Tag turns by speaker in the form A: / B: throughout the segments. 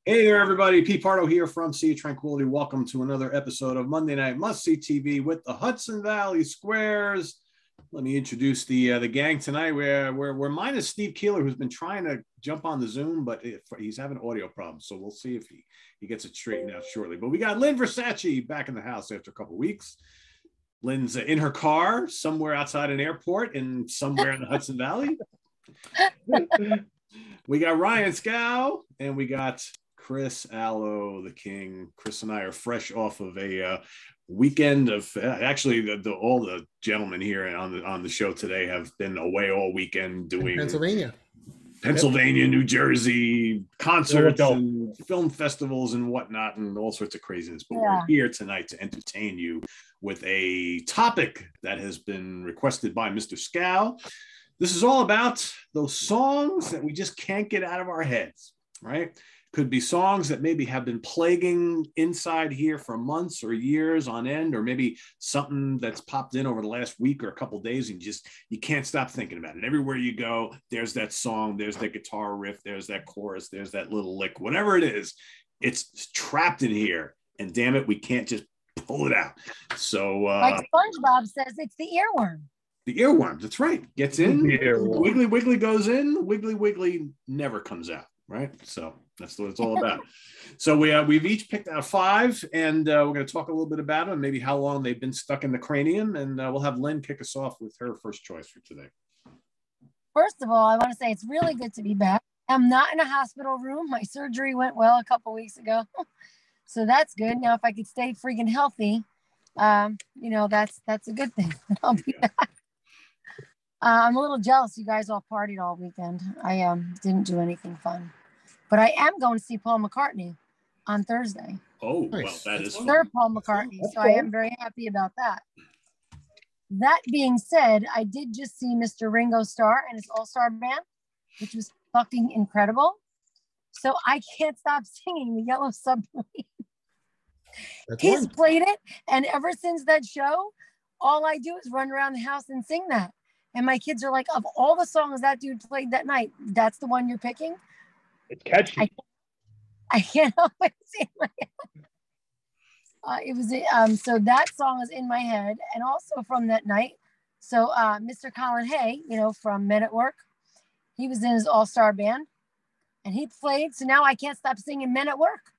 A: Hey there, everybody. Pete Pardo here from Sea of Tranquility. Welcome to another episode of Monday Night Must See TV with the Hudson Valley Squares. Let me introduce the gang tonight. We're minus Steve Keeler, who's been trying to jump on the Zoom, but he's having audio problems. So we'll see if he gets it straightened out shortly. But we got Lynn Versace back in the house after a couple of weeks. Lynn's in her car somewhere outside an airport and somewhere in the Hudson Valley. We got Ryan Scow and we got Chris Allo, the king. Chris and I are fresh off of a weekend of actually all the gentlemen here on the show today have been away all weekend doing Pennsylvania, New Jersey, concerts and film festivals and whatnot and all sorts of craziness. But we're here tonight to entertain you with a topic that has been requested by Mr. Scow. This is all about those songs that we just can't get out of our heads, right? Could be songs that maybe have been plaguing inside here for months or years on end, or maybe something that's popped in over the last week or a couple of days and you can't stop thinking about it. Everywhere you go, there's that song, there's that guitar riff, there's that chorus, there's that little lick, whatever it is, it's trapped in here. And damn it, we can't just pull it out. So
B: like SpongeBob says, it's the earworm.
A: The earworm, that's right. Gets in, wiggly, wiggly goes in, wiggly, wiggly never comes out, right? So that's what it's all about. So we've each picked out 5, and we're going to talk a little bit about them, maybe how long they've been stuck in the cranium, and we'll have Lynn kick us off with her first choice for today.
B: First of all, I want to say it's really good to be back. I'm not in a hospital room. My surgery went well a couple weeks ago, so that's good. Now, if I could stay freaking healthy, that's a good thing. I'll be back. I'm a little jealous. You guys all partied all weekend. I didn't do anything fun. But I am going to see Paul McCartney on Thursday.
A: Oh, nice. Well, that is fun.
B: Sir Paul McCartney. So I am very happy about that. That being said, I did just see Mr. Ringo Starr and his all-star band, which was fucking incredible. So I can't stop singing the Yellow Submarine. He's played it. And ever since that show, all I do is run around the house and sing that. And my kids are like, of all the songs that dude played that night, that's the one you're picking?
C: It's catchy.
B: I can't help but say my head. So that song is in my head. And also from that night, so Mr. Colin Hay, from Men at Work, he was in his all-star band. And he played, so now I can't stop singing Men at Work.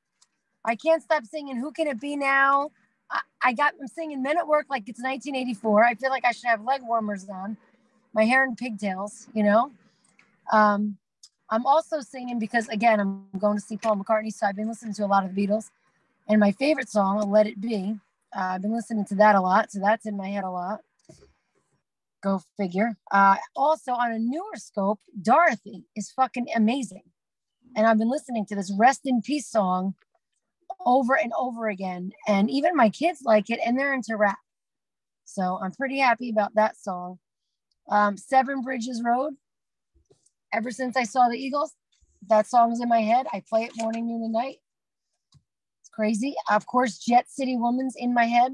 B: I can't stop singing Who Can It Be Now? I'm singing Men at Work like it's 1984. I feel like I should have leg warmers on. My hair in pigtails, I'm also singing because, again, I'm going to see Paul McCartney, so I've been listening to a lot of the Beatles. And my favorite song, Let It Be, I've been listening to that a lot, so that's in my head a lot. Go figure. Also, on a newer scope, Dorothy is fucking amazing. And I've been listening to this Rest in Peace song over and over again. And even my kids like it, and they're into rap. So I'm pretty happy about that song. Seven Bridges Road. Ever since I saw the Eagles, that song's in my head. I play it morning, noon, and night. It's crazy. Of course, Jet City Woman's in my head.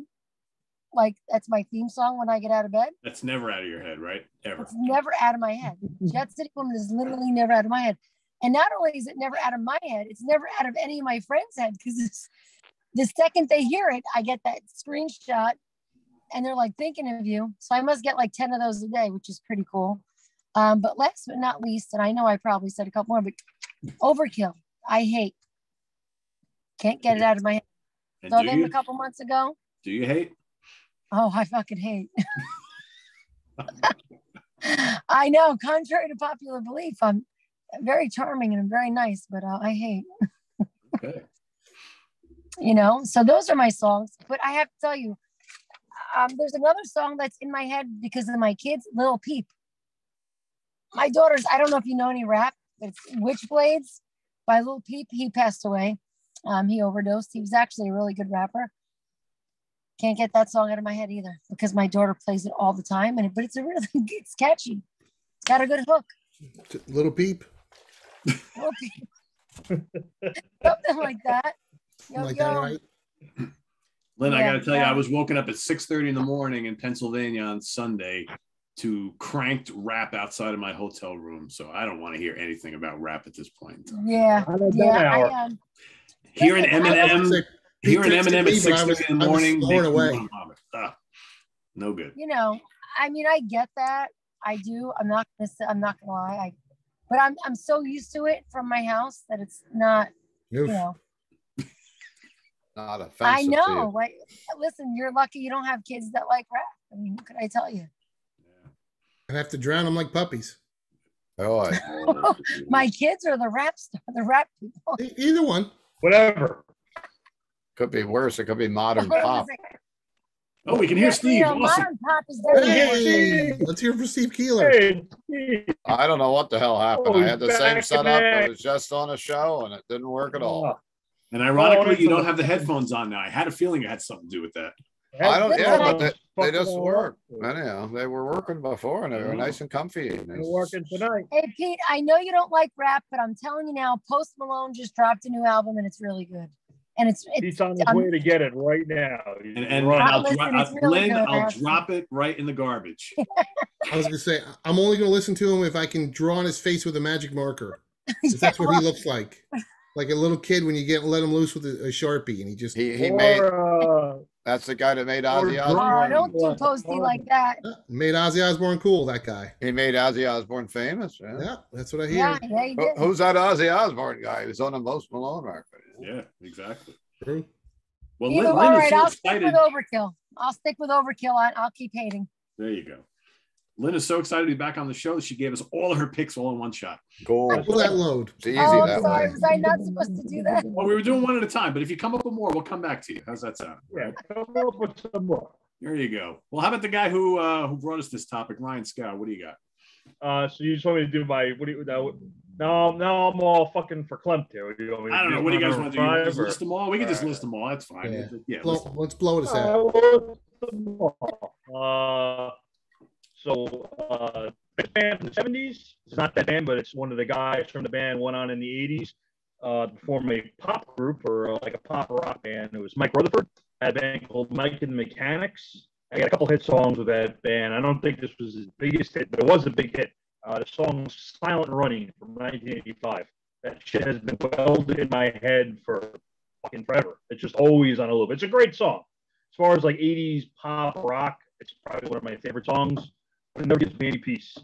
B: Like, that's my theme song when I get out of bed.
A: That's never out of your head, right? Ever.
B: It's never out of my head. Jet City Woman is literally never out of my head. And not only is it never out of my head, it's never out of any of my friends' head, because the second they hear it, I get that screenshot and they're like thinking of you. So I must get like 10 of those a day, which is pretty cool. But last but not least, and I know I probably said a couple more, but Overkill, I hate. Can't get it out of my head. Saw them a couple months ago.
A: Do you hate?
B: Oh, I fucking hate. I know, contrary to popular belief, I'm very charming and I'm very nice, but I hate.
A: Okay.
B: So those are my songs. But I have to tell you, there's another song that's in my head because of my kids, Lil Peep. My daughter's, I don't know if you know any rap, but it's Witchblades by Lil Peep. He passed away. He overdosed. He was actually a really good rapper. Can't get that song out of my head either because my daughter plays it all the time. But it's catchy. It's got a good hook.
D: Little Peep.
B: Little Peep. Something like that.
D: Like that, right?
A: Lynn, I got to tell you, I was woken up at 6:30 in the morning in Pennsylvania on Sunday to cranked rap outside of my hotel room. So I don't want to hear anything about rap at this point.
B: Yeah.
A: Hearing
B: Listen, I don't-
A: Eminem,
D: Pete
A: hearing
D: texted
A: Eminem
D: me,
A: at
D: but I
A: 6:30
D: was-
A: in the
D: I was
A: morning
D: blown
A: makes me
D: away.
A: want to vomit. No good.
B: You know, I mean, I get that. I do. I'm not gonna lie. But I'm so used to it from my house that it's not, you
D: Oof.
B: know.
C: Not offensive
B: I
C: to
B: know.
C: you.
B: Like, listen, you're lucky you don't have kids that like rap. I mean, what could I tell you?
D: I have to drown them like puppies.
C: Oh,
B: My kids are the rap people.
D: Either one.
E: Whatever.
C: could be worse. It could be modern pop.
A: Oh, we can hear Steve.
B: You know,
A: Awesome.
B: modern pop is definitely
D: Hey, let's hear from Steve Keeler.
E: Hey,
C: I don't know what the hell happened.
E: Oh,
C: I had the
E: he's
C: same
E: back
C: setup.
E: in
C: It was just on a show and it didn't work at all.
A: And ironically, you don't
E: Oh,
A: have the headphones on now. I had a feeling it had something to do with that.
C: I don't, yeah, but they
E: Fucking
C: just
E: all
C: work.
E: up.
C: Anyhow, they were working before and they were nice and comfy. And
E: They're working tonight.
B: Hey Pete, I know you don't like rap, but I'm telling you now, Post Malone just dropped a new album and it's really good. And it's
E: He's on his way to get it right now.
A: And
E: Right.
A: I'll,
B: Listen, it's really
A: Lynn,
B: good,
A: I'll
B: actually.
A: drop it right in the garbage.
D: I was gonna say I'm only gonna listen to him if I can draw on his face with a magic marker. 'Cause that's what he looks like a little kid when you let him loose with a Sharpie, and he just
C: he made,
E: Or,
C: that's the guy that made
E: or
C: Ozzy
B: Oh,
C: Osbourne.
B: don't do Posty like that.
D: made Ozzy Osbourne cool. That guy.
C: He made Ozzy Osbourne famous. Yeah.
D: Yeah, that's what I hear.
B: Yeah, he did.
C: Who's that Ozzy Osbourne guy? He was on the Most Malone record.
A: Yeah, exactly.
D: True.
A: Well,
B: Either,
A: Lynn
B: all
A: is
B: right,
A: so
B: I'll stick
A: excited.
B: with Overkill. I'll keep hating.
A: There you go. Lynn is so excited to be back on the show that she gave us all of her picks all in one shot.
C: Cool.
D: Pull that load.
C: It's easy
B: Oh, I'm
C: that
B: sorry.
C: way.
B: Was I not supposed to do that?
A: Well, we were doing one at a time, but if you come up with more, we'll come back to you. How's that sound?
E: yeah, come up with some more.
A: There you go. Well, how about the guy who brought us this topic, Ryan Scow? What do you got?
E: So you just want me to do my what do you now I'm all fucking verklempt here. What do you want me to
A: I don't know. What do you guys want to do? You want to just
E: or-
A: list them all? We can just
E: All right.
A: list them all. That's fine. Yeah. list them.
D: Let's blow this out.
E: Big band from the 70s. It's not that band, but it's one of the guys from the band went on in the 80s to form a pop group or like a pop rock band. It was Mike Rutherford, had a band called Mike and the Mechanics. I got a couple hit songs with that band. I don't think this was his biggest hit, but it was a big hit. The song Silent Running from 1985. That shit has been welded in my head for fucking forever. It's just always on a loop. It's a great song. As far as like 80s pop rock, it's probably one of my favorite songs. But it never gives me any peace.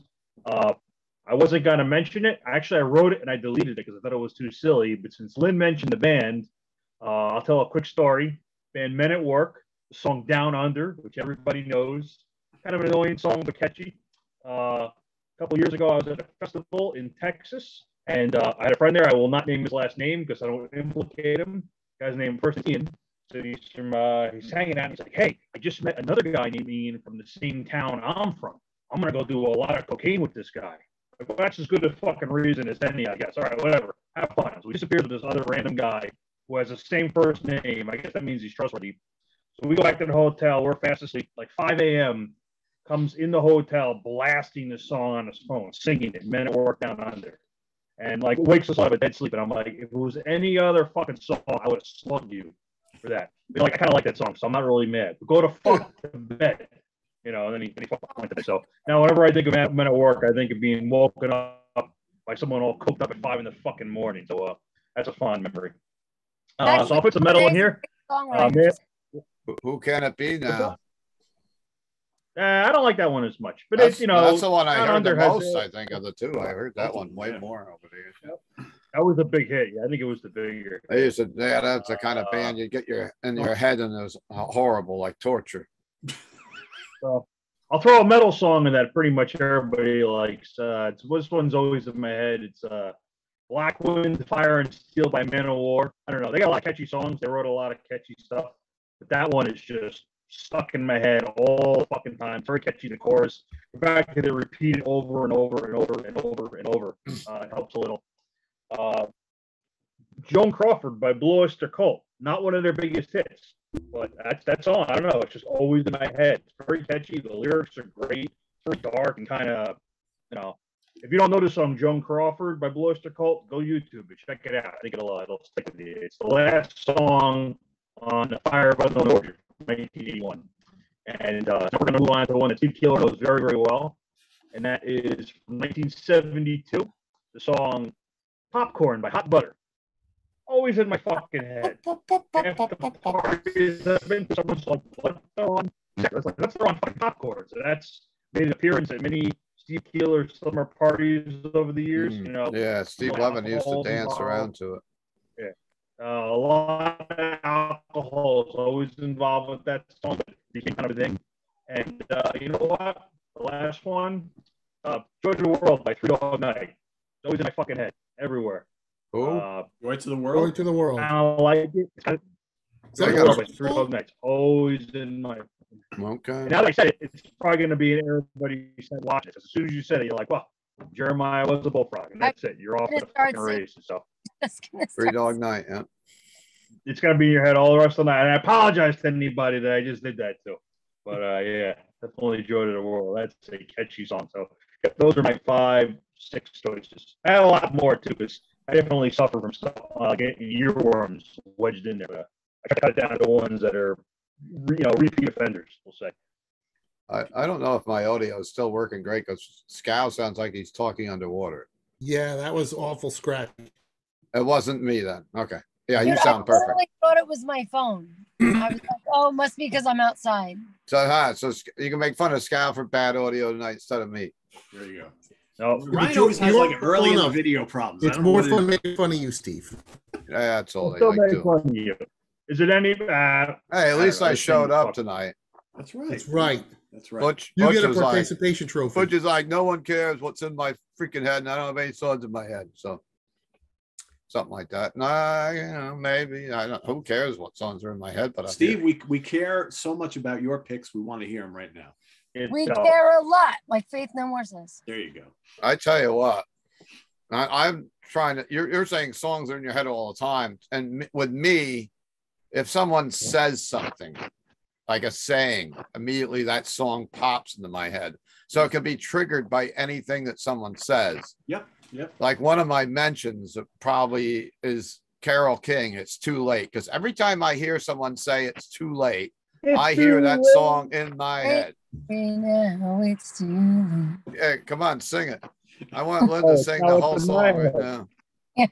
E: I wasn't going to mention it. Actually, I wrote it and I deleted it because I thought it was too silly. But since Lynn mentioned the band, I'll tell a quick story. Band Men at Work, the song Down Under, which everybody knows. Kind of an annoying song, but catchy. A couple years ago, I was at a festival in Texas, and I had a friend there. I will not name his last name because I don't want to implicate him. The guy's name first is Ian. So he's hanging out. And he's like, "Hey, I just met another guy named Ian from the same town I'm from. I'm gonna go do a lot of cocaine with this guy." Like, well, that's as good a fucking reason as any, I guess. All right, whatever. Have fun. So he disappears with this other random guy who has the same first name. I guess that means he's trustworthy. So we go back to the hotel. We're fast asleep. Like 5 a.m. comes in the hotel blasting the song on his phone, singing it. Men at Work Down Under. And like wakes us up a dead sleep. And I'm like, if it was any other fucking song, I would have slugged you for that. But like, I kind of like that song, so I'm not really mad. But go to fuck to bed. You know, and then he fucking went to bed. So now whenever I think of Men at Work, I think of being woken up by someone all coked up at 5 in the fucking morning. So that's a fond memory. So I'll put some metal in here.
C: Who can it be now?
E: I don't like that one as much, but
C: That's,
E: it's, you know,
C: that's the one I
E: Down
C: heard the
E: Under has
C: most.
E: a-
C: I think of the two. I heard that one way
A: Yeah.
C: more over there.
E: that was a big hit. Yeah, I think it was the bigger.
C: They used to. Yeah, that's the kind of band you get in your head, and it was horrible, like torture.
E: So I'll throw a metal song in that pretty much everybody likes. This one's always in my head. It's Black Wind, Fire and Steel by Men of War. I don't know. They got a lot of catchy songs. They wrote a lot of catchy stuff. But that one is just stuck in my head all the fucking time. It's very catchy, the chorus. The fact that they repeat it over and over and over and over and over helps a little. Joan Crawford by Blue Oyster Cult. Not one of their biggest hits. But that song, I don't know, it's just always in my head. It's very catchy. The lyrics are great. It's very dark and kind of, you know, if you don't know the song Joan Crawford by Blue Oyster Cult, go YouTube and check it out. I think it'll stick with you. It's the last song on The Fire of Unknown Order, 1981. And we're going to move on to one that Steve Keeler knows very, very well. And that is from 1972, the song Popcorn by Hot Butter. always in my fucking head. Half the parties I've been to, someone's like, what they're on? Let's throw on fucking pop chords. And that's made an appearance at many Steve Keeler summer parties over the years. You know,
C: Yeah, Steve Levin used to dance around to it.
E: Yeah, a lot of alcohol is always involved with that song, but it became kind of a thing. And you know what? The last one, Joy to the World by Three Dog Night. It's always in my fucking head, everywhere.
A: Joy to the World.
D: Joy to the World.
E: I don't like it.
D: Is that
E: Joy to the World by Three Dog Night. Always in my.
C: Okay.
E: And now that I said it, it's probably going to be in everybody watching it. As soon as you said it, you're like, well, Jeremiah was a bullfrog, and that's it. You're off the fucking race. So.
C: Three Dog Night. Yeah.
E: It's gonna be in your head all the rest of the night. And I apologize to anybody that I just did that to. But yeah, definitely Joy to the World. That's a catchy song. So those are my 5, 6 choices. I had a lot more too, because I definitely suffer from stuff like earworms wedged in there. I cut it down to ones that are, repeat offenders, we'll say.
C: I don't know if my audio is still working great, because Scow sounds like he's talking underwater.
D: Yeah, that was awful scratch.
C: It wasn't me then. Okay. Yeah,
B: Dude,
C: you sound perfect.
B: I totally thought it was my phone. I was like, oh, it must be because I'm outside.
C: So you can make fun of Scow for bad audio tonight instead of me.
A: There you go.
E: No,
A: Ryan always has like early in the video problems.
D: It's more fun making fun of you, Steve.
C: Yeah, that's all they
E: still
C: like
E: making
C: to.
E: fun of you. Is it any?
C: Hey, at least I showed up tonight.
A: That's right.
D: That's right.
A: That's right.
C: Butch
D: You get a
C: was like,
D: participation trophy.
C: Butch is like, no one cares what's in my freaking head, and I don't have any songs in my head. So something like that. No, maybe. I don't. Who cares what songs are in my head? But
A: Steve, we care so much about your picks. We want to hear them right now.
B: We care a lot, like Faith No More says.
A: There you go.
C: I tell you what, I'm trying to. You're saying songs are in your head all the time, and with me, if someone says something like a saying, immediately that song pops into my head. So it can be triggered by anything that someone says.
A: Yep.
C: Like one of my mentions probably is Carole King, It's Too Late. Because every time I hear someone say it's too late, I hear that song in my head.
B: Now it's too late.
C: Yeah, come on, sing it. I want Lynn to sing the whole song right now.
B: Yeah.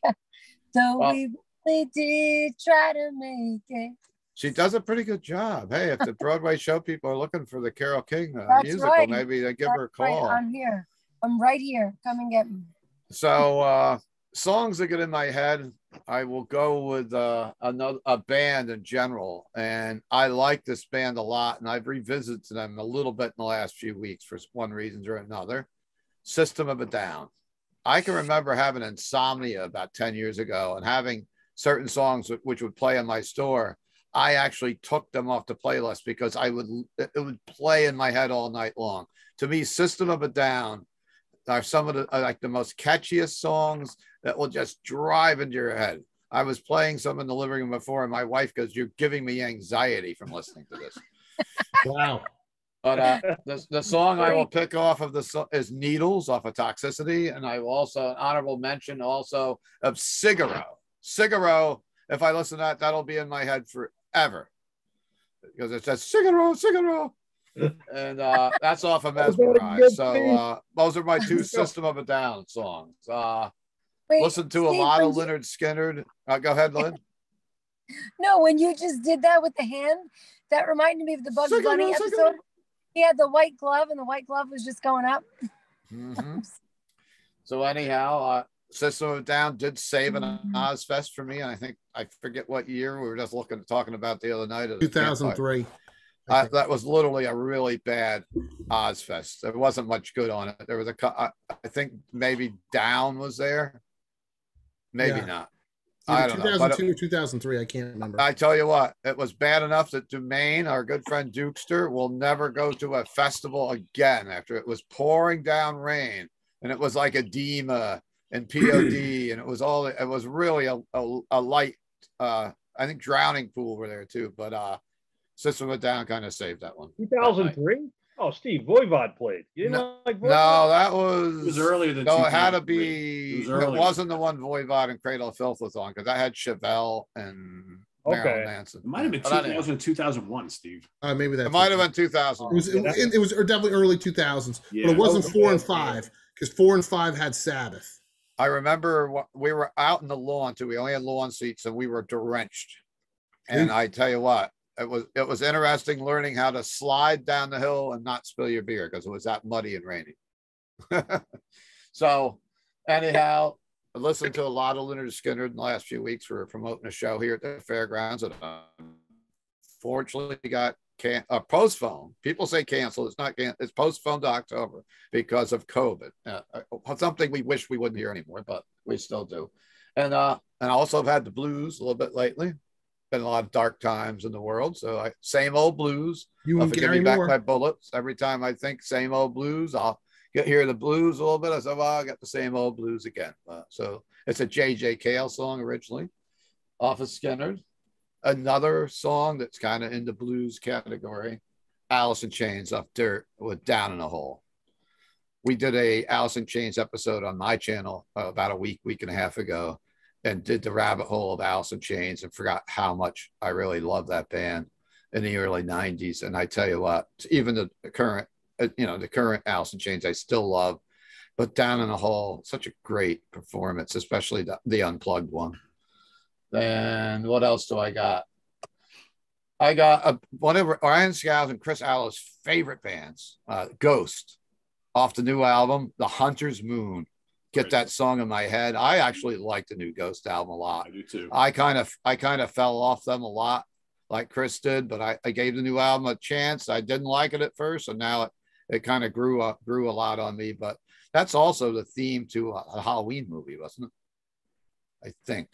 B: So we really did try to make it.
C: She does a pretty good job. Hey, if the Broadway show people are looking for the Carole King musical,
B: right.
C: maybe they give her a call.
B: Right. I'm here. I'm right here. Come and get me.
C: So songs that get in my head, I will go with a band in general. And I like this band a lot. And I've revisited them a little bit in the last few weeks for one reason or another. System of a Down. I can remember having insomnia about 10 years ago and having certain songs which would play in my store. I actually took them off the playlist because it would play in my head all night long. To me, System of a Down are some of the most catchiest songs that will just drive into your head. I was playing some in the living room before, and my wife goes, "You're giving me anxiety from listening to this."
D: Wow.
C: But the song I will pick off of is Needles off of Toxicity, and I will also an honorable mention also of Cigaro. Cigaro, if I listen to that, that'll be in my head forever because it says Cigaro. And that's off of Mesmerize. So those are my 2 System of a Down songs. Listen to a lot of Leonard Skinner. Go ahead, Lynn.
B: No, when you just did that with the hand, that reminded me of the Bugs Bunny episode. He had the white glove, and the white glove was just going up.
C: Mm-hmm. So anyhow, System of a Down did save an Ozfest for me. And I forget what year we were just talking about the other night.
D: 2003.
C: That was literally a really bad Ozfest. There wasn't much good on it. There was I think maybe Down was there. Maybe not. I don't know.
D: 2002 or 2003. I can't remember.
C: I tell you what, it was bad enough that Dumaine, our good friend Dukester, will never go to a festival again after it was pouring down rain. And it was like edema and POD. And it was really a light, I think drowning pool over there too. But System of a Down kind of saved that one.
E: 2003? Oh, Steve, Voivod played. You didn't like Voivod?
C: No, that was...
A: It was earlier than
C: No, it had to be... It wasn't the one Voivod and Cradle of Filth was on, because that had Chevelle and Marilyn Manson.
A: It might have been 2000 or 2001, Steve.
D: Maybe that.
C: It might have been 2000.
D: It was definitely early 2000s,
A: Yeah.
D: but it wasn't 4 and 5, because 4 and 5 had Sabbath.
C: I remember we were out in the lawn too. We only had lawn seats and we were drenched. And I tell you what, it was interesting learning how to slide down the hill and not spill your beer because it was that muddy and rainy. So anyhow, I listened to a lot of Leonard Skinner in the last few weeks. We were promoting a show here at the fairgrounds, and unfortunately got postponed. People say canceled. It's not canceled. It's postponed to October because of COVID. Something we wish we wouldn't hear anymore, but we still do. And I also have had the blues a little bit lately. Been a lot of dark times in the world, so same old blues.
D: You and
C: forgive
D: Gary
C: me back
D: Moore.
C: my bullets. Every time I think same old blues, I'll hear the blues a little bit. I said, well, I got the same old blues again. So it's a J.J. Cale song originally, off of Skinner. Another song that's kind of in the blues category, Alice in Chains, Up Dirt with Down in a Hole. We did a Alice in Chains episode on my channel about a week and a half ago, and did the rabbit hole of Alice in Chains and forgot how much I really love that band in the early 90s. And I tell you what, even the current, the current Alice in Chains, I still love, but Down in a Hole, such a great performance, especially the unplugged one. And what else do I got? I got one of Ryan Scow's and Chris Allow's favorite bands, Ghost, off the new album, The Hunter's Moon. Get that song in my head. I actually like the new Ghost album a lot.
A: I do too.
C: I kind of fell off them a lot, like Chris did, but I gave the new album a chance. I didn't like it at first, and now it kind of grew a lot on me. But that's also the theme to a Halloween movie, wasn't it? I think.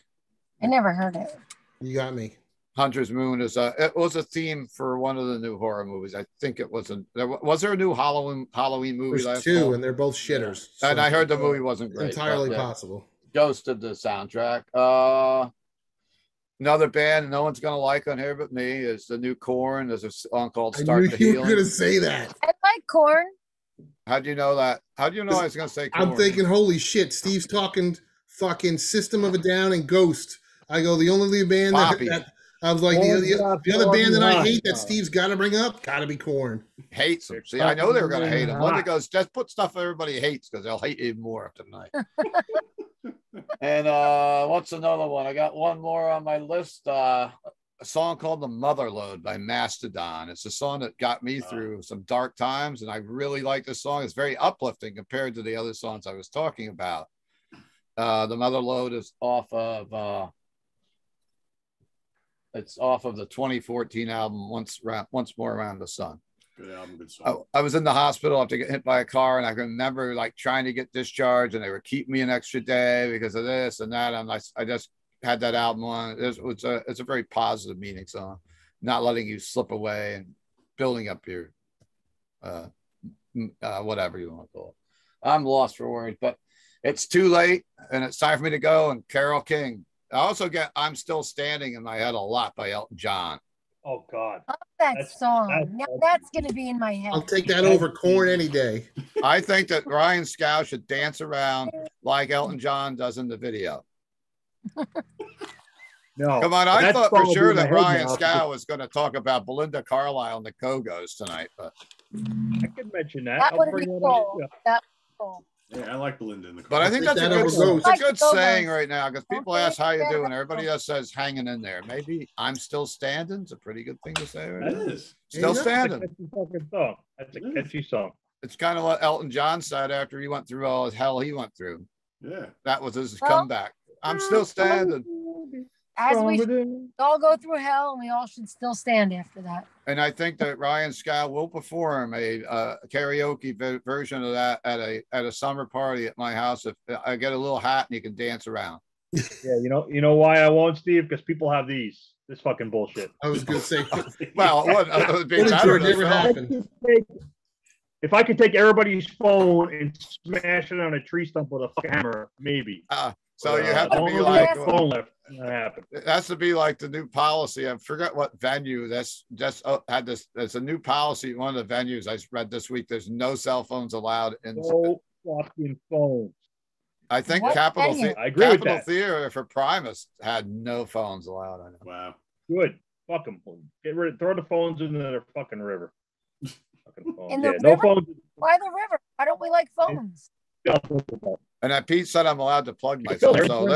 B: I never heard it.
D: You got me.
C: Hunter's Moon it was a theme for one of the new horror movies. I think it wasn't. Was there a new Halloween movie?
D: There's two, fall? And they're both shitters.
C: Yeah. And I heard the movie wasn't great.
D: Entirely possible.
C: Ghost did the soundtrack. Another band no one's gonna like on here but me is the new Korn. There's a song called "Start the Healing."
D: You were gonna say that.
B: I like Korn.
C: How'd you know that? How'd you know I was gonna say Korn?
D: I'm thinking, holy shit, Steve's talking fucking System of a Down and Ghost. I go, the only band that I was like, the other band that I hate that Steve's got to bring up, got to be Korn.
C: Hates them. See, I know they were going to hate him. Linda goes, just put stuff everybody hates because they'll hate even more after tonight. And what's another one? I got one more on my list. A song called The Mother Lode by Mastodon. It's a song that got me through some dark times, and I really like this song. It's very uplifting compared to the other songs I was talking about. The Mother Lode is off of... It's off of the 2014 album, Once More Around the Sun.
A: Good album, good song.
C: I was in the hospital after getting hit by a car, and I can remember like trying to get discharged, and they were keeping me an extra day because of this and that. And I just had that album on. It's a very positive meaning song, not letting you slip away and building up your whatever you want to call it. I'm lost for words, but it's too late, and it's time for me to go. And Carole King. I also get "I'm Still Standing" in my head a lot by Elton John.
E: Oh God,
B: I love that song. Now that's gonna be in my head.
D: I'll take that over Korn any day.
C: I think that Ryan Scow should dance around like Elton John does in the video.
E: No,
C: come on! I thought for sure that Ryan Scow was going to talk about Belinda Carlisle and the Go-Go's tonight, but
E: I could mention that.
B: That would be cool. That would be cool.
A: Yeah, I like Belinda in the car.
C: But I think that's a good saying right now because people ask how you doing. Everybody else says hanging in there. Maybe "I'm still standing" is a pretty good thing to say right now.
A: That is.
C: Still standing.
E: That's a catchy song.
C: It's kind of what Elton John said after he went through all the hell he went through.
A: Yeah.
C: That was his comeback. I'm still standing.
B: As we all go through hell, and we all should still stand after that.
C: And I think that Ryan Scow will perform a karaoke version of that at a summer party at my house. If I get a little hat and you can dance around.
E: Yeah, you know why I won't, Steve? Because people have this fucking bullshit.
D: I was going to say,
C: well, it would be better.
D: Never happened.
E: If I could take everybody's phone and smash it on a tree stump with a fucking hammer, maybe.
C: So you have to be like
E: phone left.
C: It has to be like the new policy. I forgot what venue that's just had this. There's a new policy. One of the venues I read this week. There's no cell phones allowed in.
E: No fucking phones.
C: I think
B: What
C: Capitol
B: venue?
E: I agree with
C: Capitol
E: that.
C: Theater for Primus had no phones allowed. I know.
A: Wow.
E: Good. Fuck them. Throw the phones into the fucking river. Fucking phones.
B: In the
E: No
B: river?
E: phones.
B: Why the river? Why don't we like phones?
C: And that Pete said I'm allowed to plug myself. So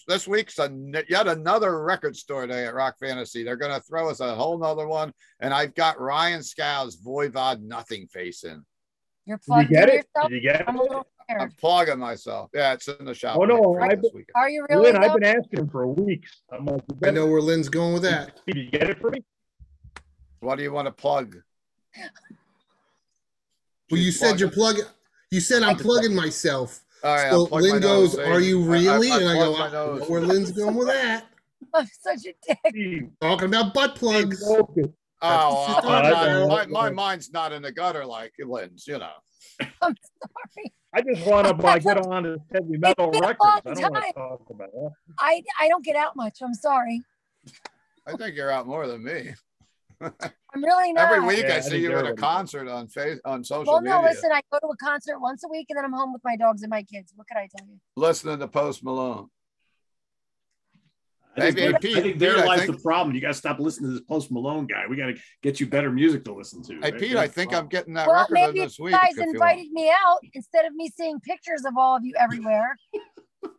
C: this week's yet another record store day at Rock Fantasy. They're going to throw us a whole nother one. And I've got Ryan Scow's Voivod Nothing face in.
B: You're plugging yourself?
E: Did you get it?
C: I'm plugging myself. Yeah, it's in the shop.
E: Oh, no.
B: Are you really?
E: Lynn, I've been asking him for weeks.
D: I know where Lynn's going with that.
E: Did you get it for me?
C: What do you want to plug?
D: Well, you said you're plugging. You said I'm plugging myself.
C: All right,
D: so Lynn goes, "Are you really?" And I go, "I know where Lynn's going with that."
B: I'm such a dick.
D: Talking about butt plugs.
C: Oh, my mind's not in the gutter like Lynn's, you know.
B: I'm sorry.
E: I just want to get on to heavy metal records. I don't want to talk about it.
B: I don't get out much. I'm sorry.
C: I think you're out more than me.
B: I'm really not.
C: Every week I see you at a concert on social media.
B: Well, no, listen, I go to a concert once a week and then I'm home with my dogs and my kids. What can I tell you?
C: Listening to Post Malone.
A: I think there lies the problem. You got to stop listening to this Post Malone guy. We got to get you better music to listen to.
C: Hey, Pete, I think I'm getting that record in this week.
B: Well, maybe you guys invited me out instead of me seeing pictures of all of you everywhere.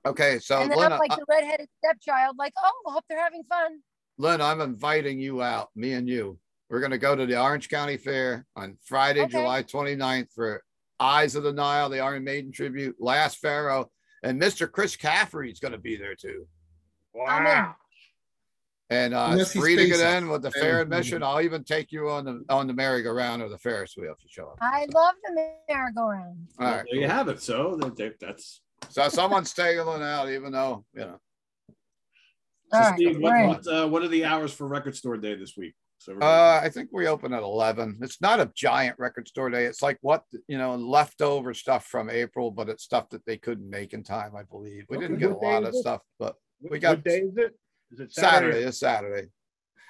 C: Okay, so
B: and then
C: Lynn,
B: I'm like the redheaded stepchild, like, oh, I hope they're having fun.
C: Lynn, I'm inviting you out, me and you. We're going to go to the Orange County Fair on Friday, July 29th for Eyes of the Nile, the Iron Maiden tribute, Last Pharaoh, and Mr. Chris Caffery is going to be there too.
E: Wow.
C: And it's free to get in with the fair admission. I'll even take you on the merry-go-round or the Ferris wheel if you show up.
B: I love the merry-go-round.
C: All right,
A: there you have it. So that's
C: someone's taking out, even though, you know.
A: So Steve, what are the hours for Record Store Day this week? So
C: I think we open at 11. It's not a giant record store day. It's like leftover stuff from April, but it's stuff that they couldn't make in time, I believe. We didn't get a lot of stuff, but we got.
E: What day is it? Is it
C: Saturday? It's Saturday.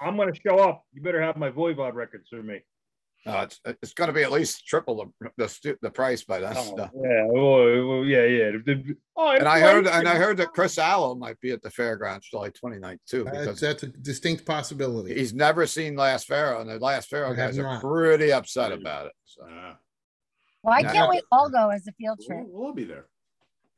E: I'm going to show up. You better have my Voivod records for me.
C: It's going to be at least triple the price by then. And I heard that Chris Allo might be at the fairgrounds July 29th too. Because
D: that's a distinct possibility.
C: He's never seen Last Pharaoh, and the Last Pharaoh guys are pretty upset about it. So.
B: Why can't we all go as a field trip?
A: We'll be there.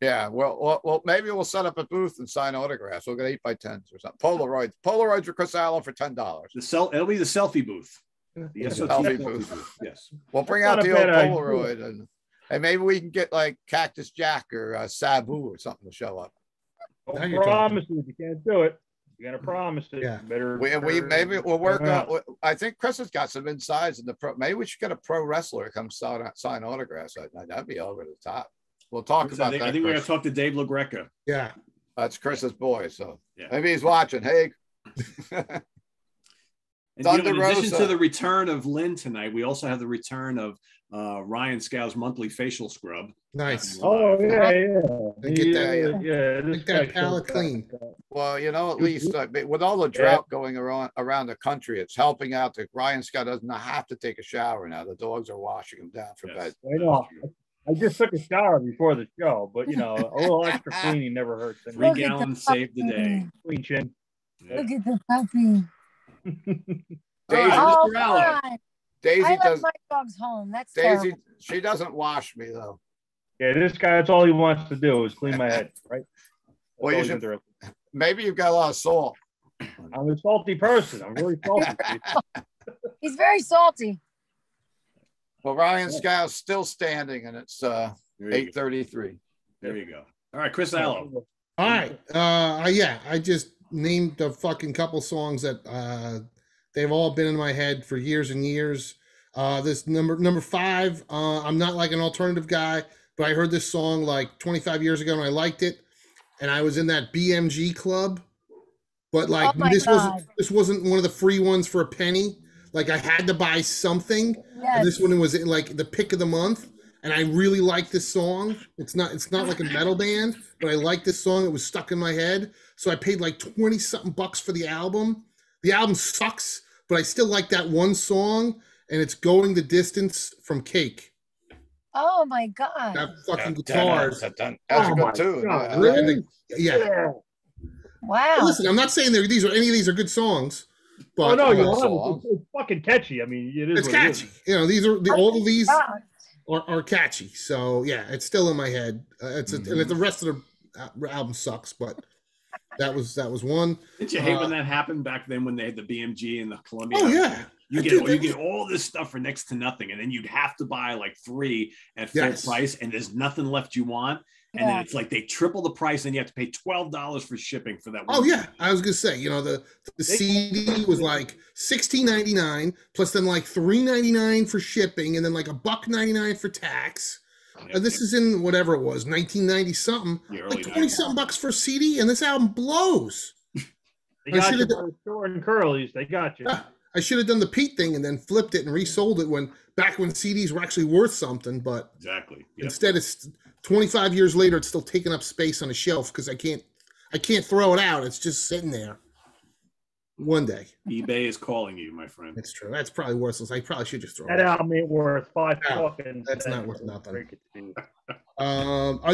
C: Yeah, well, maybe we'll set up a booth and sign autographs. We'll get 8x10s or something. Polaroids for Chris Allo for $10.
A: It'll be the selfie booth.
C: Selfie booth.
A: Yes.
C: We'll bring out the old Polaroid and maybe we can get like Cactus Jack or Sabu or something to show up.
E: Don't promise it. You can't do it. You gotta promise it.
D: Yeah.
C: Maybe we'll work on. I think Chris has got some insides in the pro. Maybe we should get a pro wrestler to come sign autographs. That'd be over the top. We'll talk about that.
A: I think we're gonna talk to Dave LaGreca.
D: Yeah,
C: that's Chris's boy. So maybe he's watching. Hey.
A: In addition to the return of Lynn tonight, we also have the return of Ryan Scow's monthly facial scrub.
D: Nice.
E: Oh yeah.
D: Get that palate clean.
C: Well, at least with all the drought going around the country, it's helping out that Ryan Scow doesn't have to take a shower now. The dogs are washing him down for bed.
E: I know. I just took a shower before the show, but a little extra cleaning never hurts.
A: 3 gallons saved the day.
E: Clean chin.
B: Look at the puppy.
C: Daisy
B: I
C: does.
B: left my dogs home. That's
C: Daisy.
B: terrible.
C: She doesn't wash me though.
E: Yeah, this guy. That's all he wants to do is clean my head, right?
C: Well, maybe you've got a lot of salt.
E: I'm a salty person. I'm really salty.
B: He's very salty.
C: Well, Ryan Scow's still standing, and it's 8:33.
A: There you go. All right, Chris Allo.
D: All right. I just named a fucking couple songs that they've all been in my head for years and years. This number 5, I'm not like an alternative guy, but I heard this song like 25 years ago and I liked it. And I was in that BMG club, but like this wasn't one of the free ones for a penny. Like I had to buy something.
B: Yes.
D: And this one was in like the pick of the month. And I really like this song. It's not like a metal band, but I like this song. It was stuck in my head. So I paid like 20 something bucks for the album. The album sucks, but I still like that one song, and it's Going the Distance from Cake.
B: Oh my God.
D: That fucking guitars.
C: That's a good tune.
D: Really? Yeah.
B: Wow.
D: Listen, I'm not saying any of these are good songs. But
E: it's fucking catchy. I mean, it is.
D: It's catchy. These are all of these. are catchy. So yeah, it's still in my head. And the rest of the album sucks, but that was one.
A: Didn't you hate when that happened back then when they had the BMG and the Columbia?
D: Oh yeah.
A: You get all this stuff for next to nothing, and then you'd have to buy like 3 at full price, and there's nothing left you want. And then it's like they triple the price, and you have to pay $12 for shipping for that.
D: Oh yeah, I was gonna say, the CD was like $16.99 plus then like $3.99 for shipping, and then like $1.99 for tax. And this is in whatever it was, 1990 something, like 20 something bucks for a CD, and this album blows.
E: They got you for store and Curly's. They got you.
D: I should have done the Pete thing and then flipped it and resold it back when CDs were actually worth something. But
A: exactly,
D: instead, it's 25 years later. It's still taking up space on a shelf because I can't throw it out. It's just sitting there. One day,
A: eBay is calling you, my friend.
D: That's true. That's probably worthless. I probably should just throw
E: that
D: it
E: album ain't worth $5 fucking.
D: That's not worth nothing.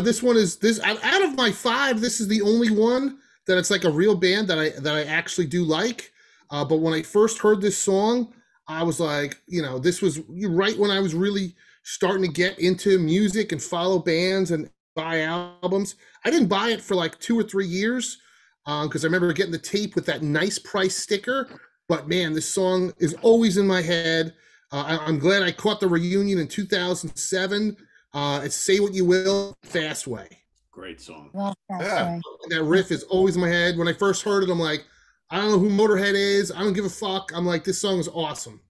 D: This one is this out of my 5. This is the only one that it's like a real band that I actually do like. But when I first heard this song, I was like, this was right when I was really starting to get into music and follow bands and buy albums. I didn't buy it for like 2 or 3 years because I remember getting the tape with that nice price sticker. But man, this song is always in my head. I'm glad I caught the reunion in 2007. It's Say What You Will, Fast Way.
A: Great song.
D: Yeah. That riff is always in my head. When I first heard it, I'm like, I don't know who Motorhead is. I don't give a fuck. I'm like, this song is awesome.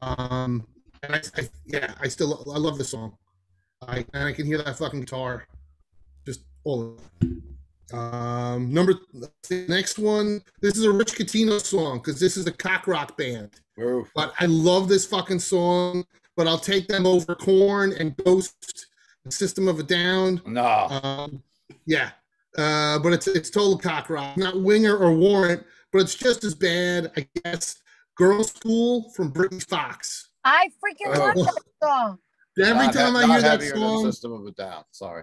D: And I love this song. I can hear that fucking guitar. Just all of it. Next one. This is a Rich Catino song because this is a cock rock band.
C: Oof.
D: But I love this fucking song. But I'll take them over Korn and Ghost and System of a Down.
C: No.
D: Yeah. But it's total cock rock. Not Winger or Warrant. But it's just as bad, I guess. Girls' School from Britney Fox.
B: I freaking love that song.
D: Every time I hear that song,
C: System of a Down. Sorry.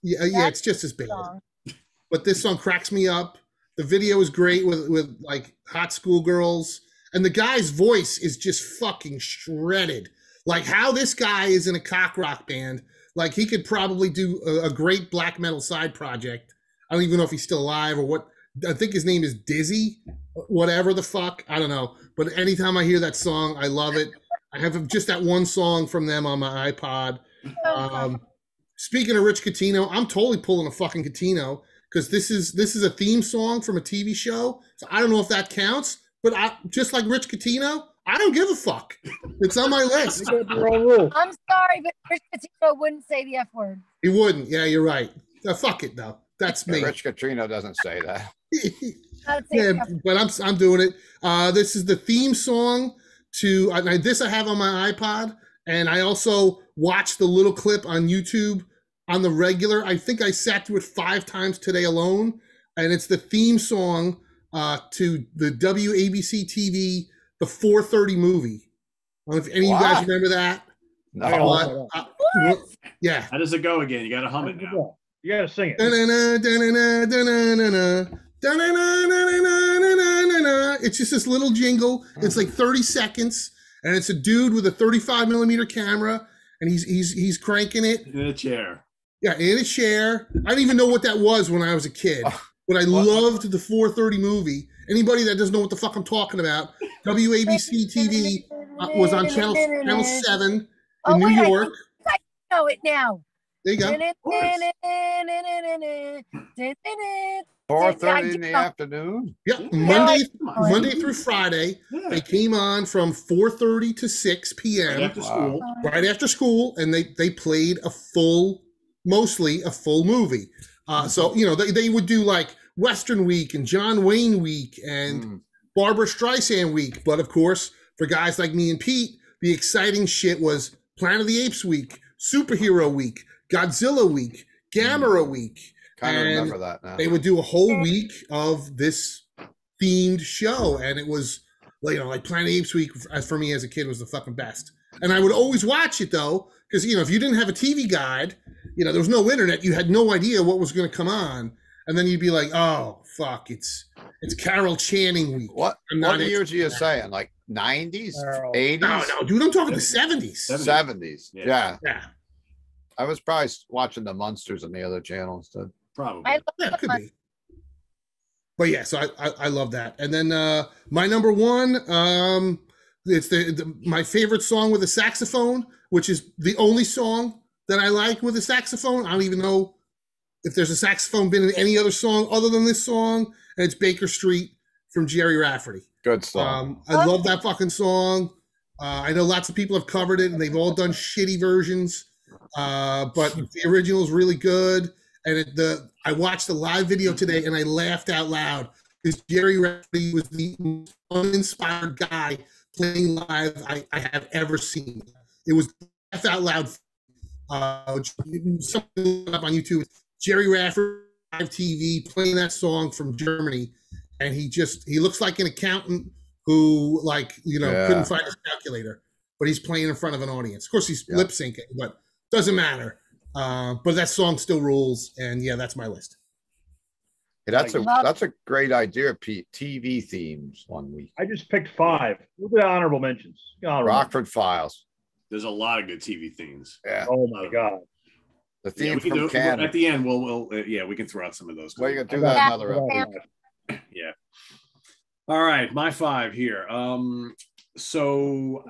D: It's just as bad. But this song cracks me up. The video is great with like hot schoolgirls, and the guy's voice is just fucking shredded. Like how this guy is in a cock rock band. Like he could probably do a great black metal side project. I don't even know if he's still alive or what. I think his name is Dizzy, whatever the fuck. I don't know. But anytime I hear that song, I love it. I have just that one song from them on my iPod. Speaking of Rich Catino, I'm totally pulling a fucking Catino because this is a theme song from a TV show. So I don't know if that counts, but just like Rich Catino, I don't give a fuck. It's on my list.
B: I'm sorry, but Rich Catino wouldn't say the F word.
D: He wouldn't. Yeah, you're right. Fuck it, though. That's me.
C: Rich Catino doesn't say that.
D: Yeah, but I'm doing it. This is the theme song to this I have on my iPod, and I also watched the little clip on YouTube on the regular. I think I sat through it 5 times today alone, and it's the theme song to the WABC TV, the 4:30 movie. I don't know if any of you guys remember that.
C: No.
D: Yeah.
A: How does it go again? You got to hum it now.
E: You got to sing it.
D: It's just this little jingle. It's like 30 seconds, and it's a dude with a 35 millimeter camera, and he's cranking it
A: in a chair.
D: Yeah, in a chair. I didn't even know what that was when I was a kid, but I loved the 4:30 movie. Anybody that doesn't know what the fuck I'm talking about, WABC TV was on channel 7 in New York.
B: I know it now.
D: There you go.
C: 4:30 in the afternoon.
D: Yep, Monday through Friday. Yeah. They came on from 4:30 to 6 p.m. Right after school, and they played mostly a full movie. So they would do like Western Week and John Wayne Week and Barbara Streisand Week. But of course, for guys like me and Pete, the exciting shit was Planet of the Apes Week, Superhero Week, Godzilla Week, Gamera Week.
C: Kind of remember that now.
D: They would do a whole week of this themed show, and it was like Planet of the Apes Week for me as a kid was the fucking best. And I would always watch it though, because if you didn't have a TV guide, there was no internet, you had no idea what was going to come on, and then you'd be like, oh fuck, it's Carol Channing Week.
C: What years are you saying? Like 90s,
E: Earl.
C: 80s,
D: No, dude, I'm talking the 70s.
C: 70s.
A: Yeah.
C: Yeah. I was probably watching the Munsters on the other channel instead.
A: Probably.
B: I love
D: Yeah,
B: the
D: could
B: fun-
D: be. But yeah, so I love that. And then my number one, it's my favorite song with a saxophone, which is the only song that I like with a saxophone. I don't even know if there's a saxophone been in any other song other than this song, and it's Baker Street from Jerry Rafferty.
C: Good song.
D: I love that fucking song. I know lots of people have covered it, and they've all done shitty versions, but the original is really good. And I watched the live video today, and I laughed out loud because Jerry Rafferty was the most uninspired guy playing live I have ever seen. It was laugh out loud. Something up on YouTube. Jerry Rafferty live TV playing that song from Germany, and he looks like an accountant who couldn't find his calculator, but he's playing in front of an audience. Of course, he's lip syncing, but doesn't matter. But that song still rules, and yeah, that's my list.
C: Hey, that's a great idea, Pete. TV themes 1 week.
E: I just picked 5. Look at the honorable mentions.
C: Rockford Files.
A: There's a lot of good TV themes.
C: Yeah.
E: Oh my God.
C: The theme from Canada.
A: At the end, we'll we can throw out some of those.
C: Well, you can do that another episode.
A: Yeah. All right, my 5 here. So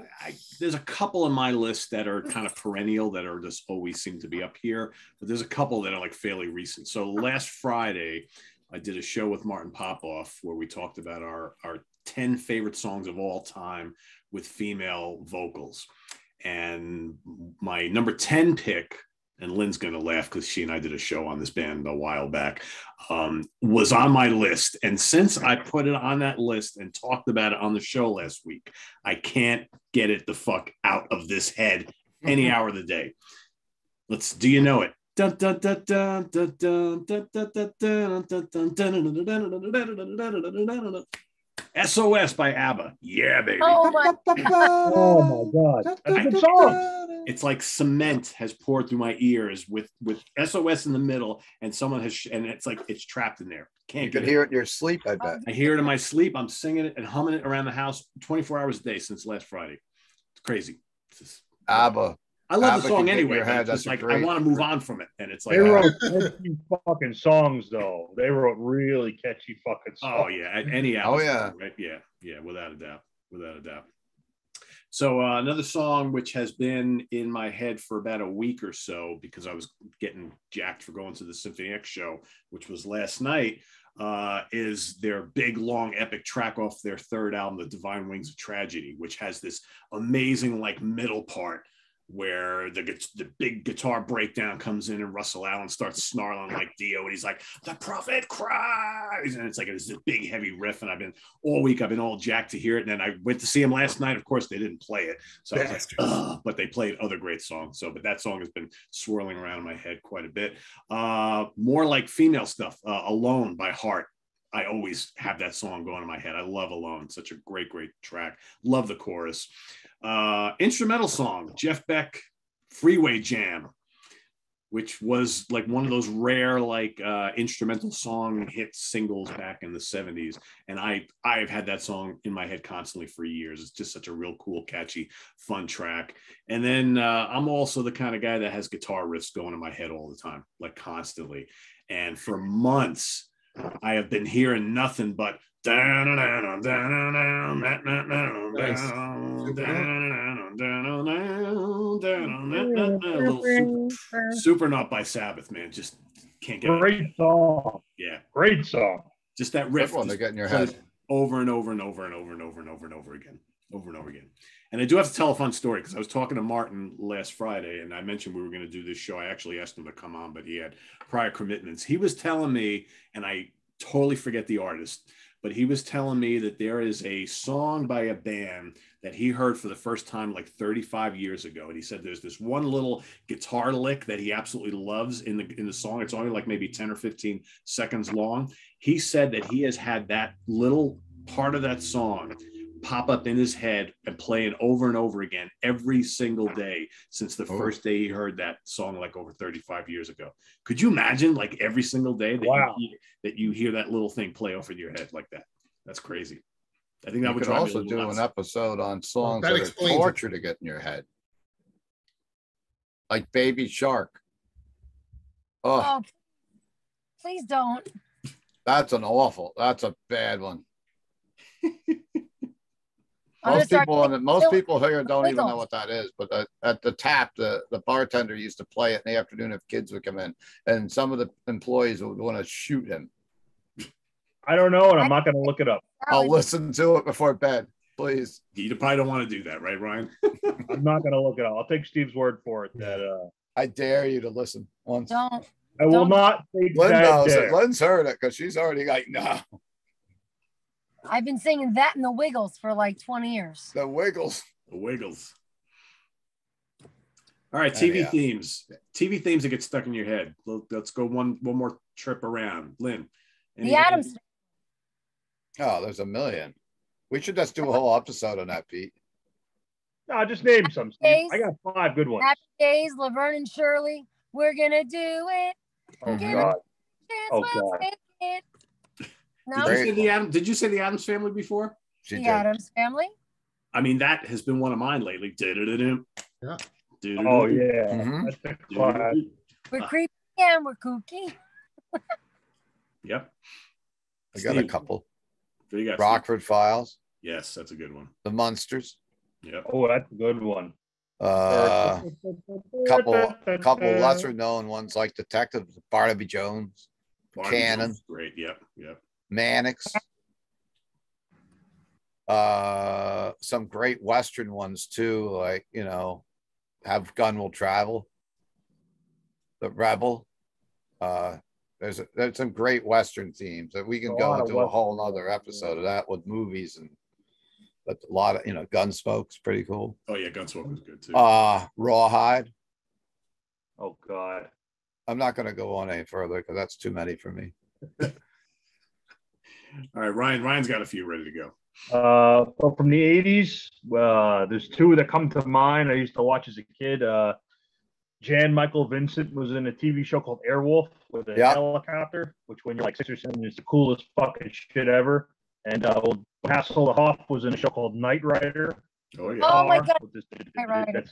A: there's a couple on my list that are kind of perennial that are just always seem to be up here, but there's a couple that are like fairly recent. So last Friday, I did a show with Martin Popoff where we talked about our 10 favorite songs of all time with female vocals. And my number 10 pick, and Lynn's going to laugh because she and I did a show on this band a while back, was on my list. And since I put it on that list and talked about it on the show last week, I can't get it the fuck out of this head any hour of the day. Do you know it? SOS by ABBA. Yeah, baby.
B: Oh my
E: God. That's a good song.
A: It's like cement has poured through my ears with SOS in the middle, and someone and it's like it's trapped in there.
C: You can hear it in your sleep, I bet.
A: I hear it in my sleep. I'm singing it and humming it around the house 24 hours a day since last Friday. It's crazy.
C: ABBA.
A: I love the song anyway. But it's like I want to move on from it, and it's like
E: they wrote catchy fucking songs, though. They wrote really catchy fucking songs.
A: Oh yeah, any album. Oh yeah, right? Yeah, without a doubt. So another song which has been in my head for about a week or so because I was getting jacked for going to the Symphony X show, which was last night, is their big, long, epic track off their third album, The Divine Wings of Tragedy, which has this amazing like middle part where the big guitar breakdown comes in and Russell Allen starts snarling like Dio, and he's like, "The prophet cries," and it's like it's this big heavy riff, and I've been all jacked to hear it. And then I went to see him last night. Of course, they didn't play it, so I was like, ugh, but they played other great songs. But that song has been swirling around in my head quite a bit. More like female stuff. "Alone" by Heart. I always have that song going in my head. I love "Alone." Such a great track. Love the chorus. Instrumental song, Jeff Beck, "Freeway Jam," which was like one of those rare like instrumental song hit singles back in the 70s. And I've had that song in my head constantly for years. It's just such a real cool, catchy, fun track. And then I'm also the kind of guy that has guitar riffs going in my head all the time, like constantly. And for months, I have been hearing nothing but Supernaut by Sabbath, man. Just can't get
E: great song.
A: Yeah,
E: great song.
A: Just that riff
C: one they get in your head
A: over and over and over and over and over and over and over again, over and over again. And I do have to tell a fun story because I was talking to Martin last Friday, and I mentioned we were going to do this show. I actually asked him to come on, but he had prior commitments. He was telling me, and I totally forget the artist, but he was telling me that there is a song by a band that he heard for the first time like 35 years ago. And he said there's this one little guitar lick that he absolutely loves in the song. It's only like maybe 10 or 15 seconds long. He said that he has had that little part of that song pop up in his head and playing over and over again every single day since the first day he heard that song like over 35 years ago. Could you imagine like every single day that, you hear that little thing play over your head like that? That's crazy. I think that
C: You
A: would
C: could
A: drive me a
C: also
A: little
C: do
A: nuts.
C: an episode on songs
D: that
C: that are
D: explains it.
C: torture to get in your head. Like Baby Shark. Oh,
B: Oh, please don't.
C: that's a bad one.
B: I'm gonna
C: Most
B: start
C: people here don't even know
B: Wiggles.
C: what that is, but at the tap, the bartender used to play it in the afternoon if kids would come in, and some of the employees would want to shoot him.
E: I don't know, and I'm not going to look it up.
C: I'll listen to it before bed, please.
A: You probably don't want to do that, right, Ryan?
E: I'm not going to look it up. I'll take Steve's word for it. That
C: I dare you to listen once.
B: Don't.
E: I will not take
C: Lynn
E: that
C: knows
E: dare.
C: it. Lynn's heard it because she's already like, no.
B: I've been singing that and the Wiggles for like 20 years.
C: The Wiggles.
A: The Wiggles. All right, TV themes. TV themes that get stuck in your head. Let's go one more trip around. Lynn.
B: The Addams.
C: Oh, there's a million. We should just do a whole episode on that, Pete.
E: No, just name some, Steve. I got 5 good ones.
B: Happy Days, Laverne and Shirley. We're gonna do it.
E: Oh,
B: Give
E: God.
B: It,
E: Oh,
B: we'll
E: God.
B: take it. No,
A: Did you say the Addams Family before?
C: She
B: the
C: did.
B: Addams Family.
A: I mean, that has been one of mine lately.
D: Yeah.
E: Oh, yeah.
C: Mhm.
E: That's the class.
B: We're creepy and we're kooky.
A: Yep.
C: I got a couple.
A: What do you got,
C: Rockford Files.
A: Steve? Yes, that's a good one.
C: The Munsters.
A: Yep.
E: Oh, that's a good one.
C: Couple lesser known ones like Detective Barnaby Jones,
A: Barnaby
C: Cannon.
A: Jones, great. Yep.
C: Mannix. Some great Western ones too, like, Have Gun Will Travel. The Rebel. There's some great Western themes that we can go into a whole nother episode of that with movies, and but a lot of Gunsmoke's pretty cool.
A: Oh yeah, Gunsmoke was good too.
C: Rawhide.
E: Oh, God.
C: I'm not going to go on any further because that's too many for me.
A: All right, Ryan's got a few ready to go.
E: Well, from the 80s, there's 2 that come to mind. I used to watch as a kid. Jan Michael Vincent was in a TV show called Airwolf with a helicopter, which when you're like 6 or 7 is the coolest fucking shit ever. And Hasselhoff Hoff was in a show called Knight Rider.
A: Oh yeah.
B: Oh my God.
E: Knight Rider.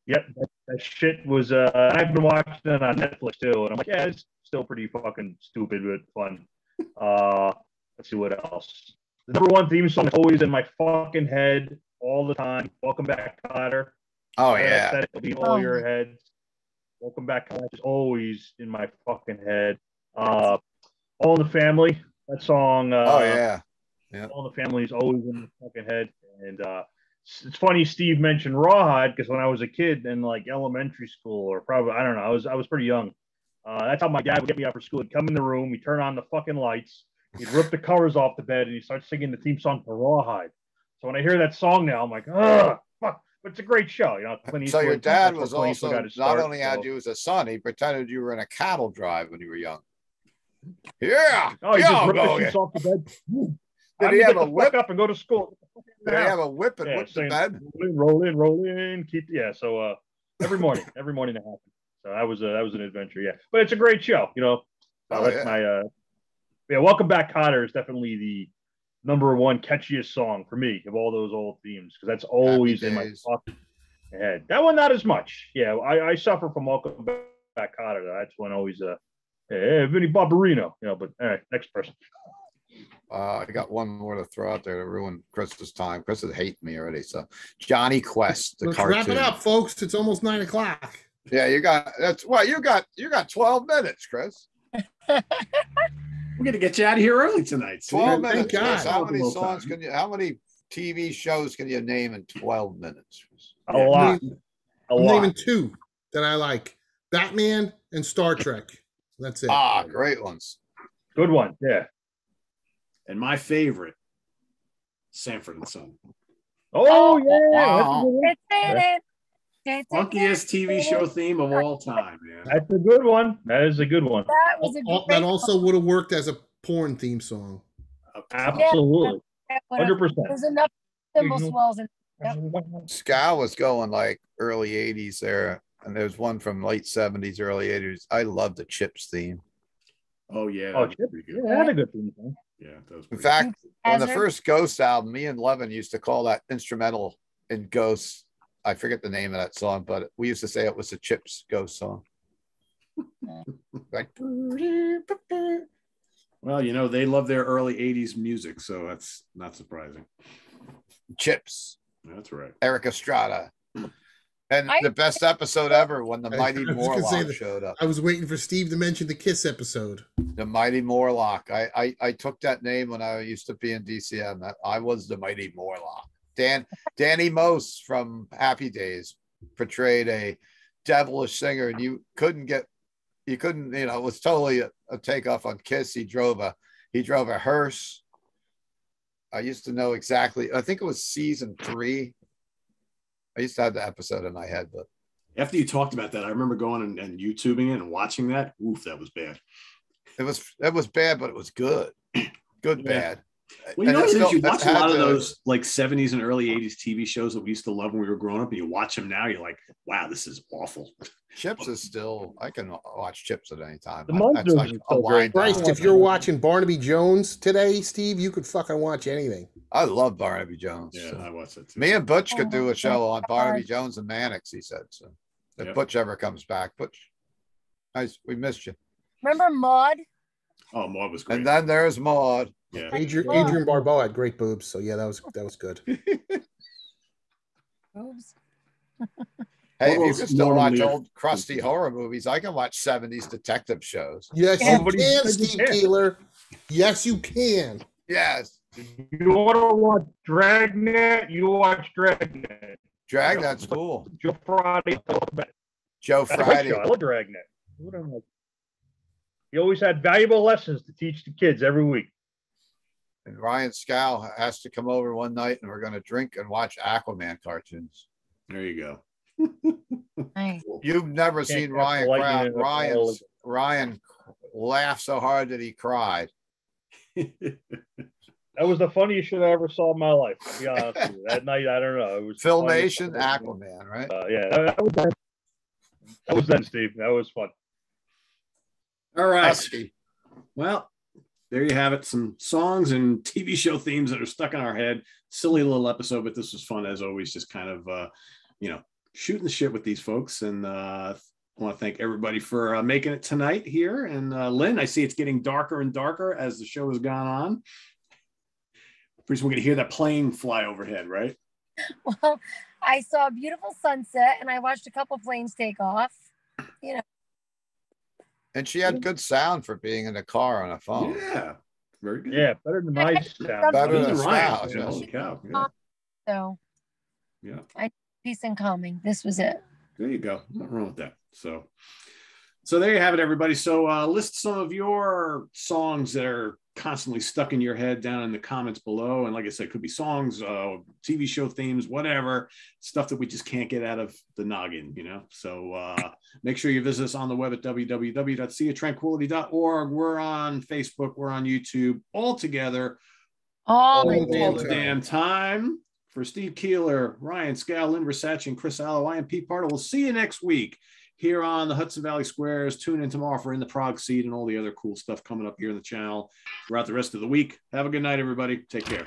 E: Yep, that shit was. I've been watching it on Netflix too, and I'm like, yeah, it's still pretty fucking stupid but fun. Let's see what else. The number 1 theme song is always in my fucking head all the time. Welcome Back, Kotter.
C: Oh yeah.
E: I said it'll be in all your heads. Welcome Back, Kotter is always in my fucking head. All in the Family. That song.
C: Oh yeah.
E: All in the Family is always in my fucking head, and it's funny Steve mentioned Rawhide because when I was a kid in like elementary school or probably I don't know, I was pretty young. That's how my dad would get me up for school. He'd come in the room, he'd turn on the fucking lights, he'd rip the covers off the bed, and he'd start singing the theme song to Rawhide. So when I hear that song now, I'm like, ugh, fuck. But it's a great show,
C: So your dad was also not only had you as a son, he pretended you were in a cattle drive when you were young. Yeah.
E: Oh, he just ripped the sheets off the bed.
C: Did he have a whip
E: up and go to school?
C: Did he have a whip and whip the bed?
E: Roll in, keep. Yeah, so every morning it happened. So that was an adventure. Yeah, but it's a great show. That's my. Welcome Back, Kotter is definitely the number 1 catchiest song for me of all those old themes because that's always in my fucking head. That one not as much. Yeah, I suffer from Welcome Back, Kotter. That's one always. Hey, Vinny Barbarino. But all right, next person.
C: I got one more to throw out there to ruin Chris's time. Chris is hating me already. So Johnny Quest, the
D: Let's
C: cartoon.
D: wrap it up, folks. It's almost 9 o'clock.
C: Yeah, you got 12 minutes, Chris.
A: We're gonna get you out of here early tonight.
C: 12 minutes.
D: Thank God.
C: Chris. How many TV shows can you name in 12 minutes?
E: A lot.
D: I'm naming 2 that I like: Batman and Star Trek. That's it.
C: Great ones.
E: Good one. Yeah.
A: And my favorite, Sanford and Son.
E: Oh yeah.
C: Wow.
A: Funkiest TV show theme of all time, man.
E: That's a good one. That is a good one.
B: That was a great
D: That also would have worked as a porn theme song.
E: Absolutely. 100%.
B: There's enough cymbal swells in. Yep.
C: Ska was going like early 80s there, and there's one from late 70s, early 80s. I love the Chips theme.
A: Oh yeah.
E: Oh,
A: Pretty good.
E: yeah, that had a good theme song.
A: Yeah, that was
C: In
A: pretty
C: fact, On the
B: Hazard.
C: first Ghost album, me and Levin used to call that instrumental in Ghosts. I forget the name of that song, but we used to say it was a Chips Ghost song. Like,
A: Well, you know, they love their early 80s music, so that's not surprising.
C: Chips.
A: That's right.
C: Eric Estrada. And the best episode ever when the Mighty
D: I was gonna say
C: Morlock
D: that-
C: showed up.
D: I was waiting for Steve to mention the Kiss episode.
C: The Mighty Morlock. I took that name when I used to be in DCM. I was the Mighty Morlock. Danny Mose from Happy Days portrayed a devilish singer, and you couldn't, it was totally a takeoff on Kiss. He drove a hearse. I used to know exactly. I think it was season 3. I used to have the episode in my head, but
A: After you talked about that, I remember going and YouTubing it and watching that. Oof, that was bad.
C: it was bad, but it was good. Good,
A: Yeah.
C: bad.
A: Well, you
C: And
A: know,
C: it's
A: since
C: still-
A: you watch
C: it
A: a lot
C: had
A: of
C: to-
A: those like 70s and early 80s TV shows that we used to love when we were growing up, and you watch them now, you're like, wow, this is awful.
C: Chips is still. I can watch Chips at any time.
E: The
C: That's
E: Monsters
C: like
E: is
C: a
E: still
C: wind
E: great.
C: down.
D: Christ, if you're watching Barnaby Jones today, Steve, you could fucking watch anything.
C: I love Barnaby Jones.
A: Yeah,
C: so.
A: I watched that too.
C: Me and Butch could do a show on
B: God.
C: Barnaby Jones and Mannix. He said so. If
A: Yep.
C: Butch ever comes back, Butch, nice. We missed you.
B: Remember Maud?
A: Oh, Maud was great.
C: And then there's Maud.
A: Yeah.
D: Adrian Barbeau had great boobs, so yeah, that was good.
B: Oops.
C: Hey, if
A: What
C: you
A: else
C: can still
A: normally-
C: watch old crusty horror movies, I can watch 70s detective shows.
D: Yes,
B: Yeah.
D: you can, Steve Keeler. Yes, you can.
C: Yes.
E: You want to watch Dragnet? You watch Dragnet.
C: Dragnet's cool.
E: Joe Friday.
C: Joe
E: That's a great
C: Friday.
E: show. I love Dragnet. What am I- He always had valuable lessons to teach the kids every week.
C: And Ryan Scow has to come over one night and we're going to drink and watch Aquaman cartoons.
A: There you go.
B: Nice.
C: You've never
E: Can't
C: seen
E: catch
C: Ryan
E: lightning
C: cry.
E: in a bottle of-
C: Ryan laughed so hard that he cried.
E: That was the funniest shit I ever saw in my life. To be honest with you. That night, I don't know. It was the funniest
C: Filmation
E: thing.
C: Aquaman, right?
E: Yeah, that was then. That was then, Steve. That was fun.
A: All right.
C: Husky.
A: Well, there you have it. Some songs and TV show themes that are stuck in our head. Silly little episode, but this was fun as always. Just kind of, shooting the shit with these folks. And I want to thank everybody for making it tonight here. And Lynn, I see it's getting darker and darker as the show has gone on. Pretty soon we're going to hear that plane fly overhead, right?
B: Well, I saw a beautiful sunset and I watched a couple planes take off.
C: And she had good sound for being in the car on a phone.
A: Yeah. Very good.
E: Yeah, better than my sound.
C: Better
A: Better
C: than
A: than Ryan.
C: Scout, yes.
A: Holy cow. Yeah.
B: So
A: Yeah.
B: peace and calming. This was it.
A: There you go. Nothing wrong with that. So there you have it, everybody. So list some of your songs that are constantly stuck in your head down in the comments below. And like I said, it could be songs, TV show themes, whatever, stuff that we just can't get out of the noggin, So make sure you visit us on the web at www.seaoftranquility.org. We're on Facebook. We're on YouTube, all together.
B: All
D: All
B: the
D: the
A: All
B: time.
A: the damn time. For Steve Keeler, Ryan Scow, Lynn Versace, and Chris Allo, I am Pete Pardo. We'll see you next week here on the Hudson Valley Squares. Tune in tomorrow for In the Prague Seed and all the other cool stuff coming up here in the channel throughout the rest of the week. Have a good night, everybody. Take care.